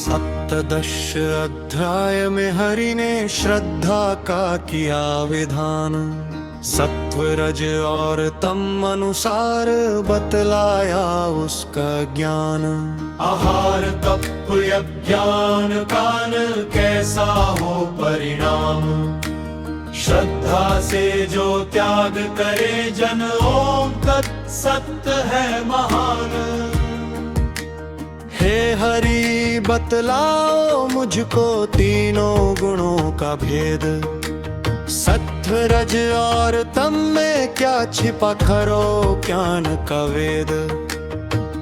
सप्तदश अध्याय में हरि ने श्रद्धा का किया विधान। सत्व रज और तम अनुसार बतलाया उसका ज्ञान। आहार तप ज्ञान कान कैसा हो परिणाम। श्रद्धा से जो त्याग करे जन ओम तत्सत्य है महान। हे हरि बतलाओ मुझको तीनों गुणों का भेद। सत्व रज और तम में क्या छिपा खरो ज्ञान का वेद।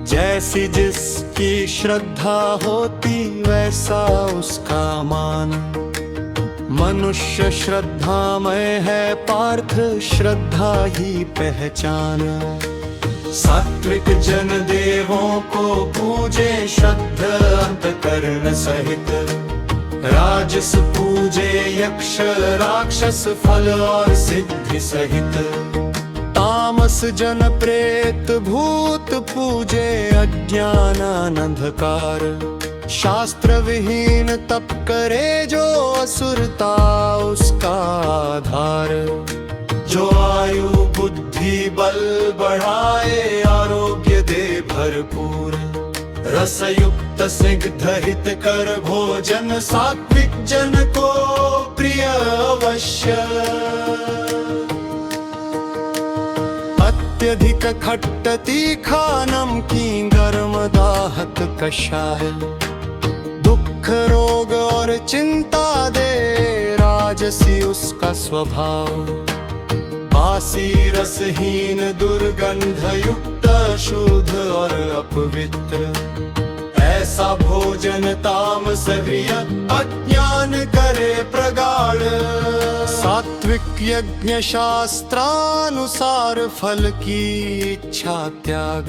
जैसी जिसकी श्रद्धा होती वैसा उसका मान। मनुष्य श्रद्धामय है पार्थ श्रद्धा ही पहचान। सात्विक जन देवों को पूजे शुद्ध अंतकरण सहित। राजस पूजे यक्ष राक्षस फल और सिद्धि सहित। तामस जन प्रेत भूत पूजे अज्ञान अंधकार। शास्त्र विहीन तप करे जो असुरता उसका आधार। जो आयु बुद्धि बल बढ़ाए आरोग्य दे भरपूर। रसयुक्त स्निग्ध हित कर भोजन सात्विक जन को प्रिय अवश्य। अत्यधिक खट्ट तीखा नमकीन गर्म दाहक कषाय। दुख रोग और चिंता दे राजसी उसका स्वभाव। बासी रसहीन दुर्गंध युक्त शुद्ध और अपवित्र। ऐसा भोजन तामस प्रिय अज्ञान करे प्रगाढ़। सात्विक यज्ञ शास्त्रानुसार फल की इच्छा त्याग।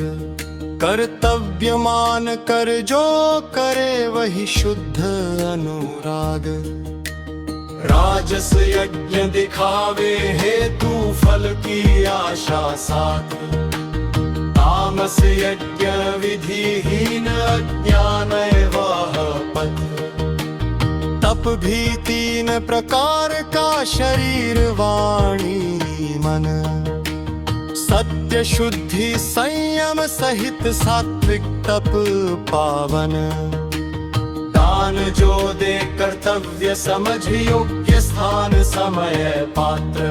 कर्तव्य मान कर जो करे वही शुद्ध अनुराग। राजस यज्ञ दिखावे हेतु फल की आशा साथ। तामस यज्ञ विधिहीन अज्ञान वह पथ। तप भी तीन प्रकार का शरीर वाणी मन। सत्य शुद्धि संयम सहित सात्विक तप पावन। दान जो दे कर्तव्य समझ योग्य स्थान समय पात्र।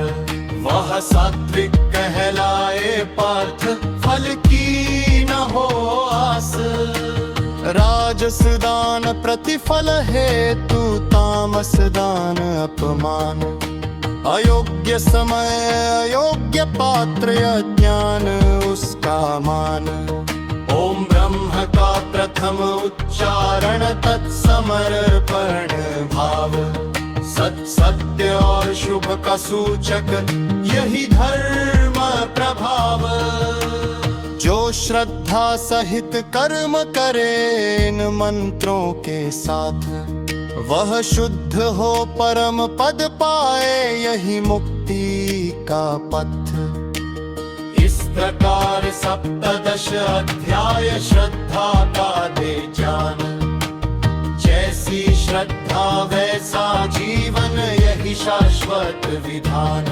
वह सात्विक कहलाए पार्थ फल की न हो आस। राजस दान प्रतिफल हेतु तामस दान अपमान। अयोग्य समय अयोग्य पात्र अज्ञान उसका मान। ओम ब्रह्म का प्रथम उच्चारण तत्समर्पण भाव। सत सत्य और शुभ का सूचक यही धर्म प्रभाव। जो श्रद्धा सहित कर्म करे इन मंत्रों के साथ। वह शुद्ध हो परम पद पाए यही मुक्ति का पथ। इस प्रकार सप्तदश अध्याय श्रद्धा का दे जान। जैसी श्रद्धा वैसा जीवन यही शाश्वत विधान।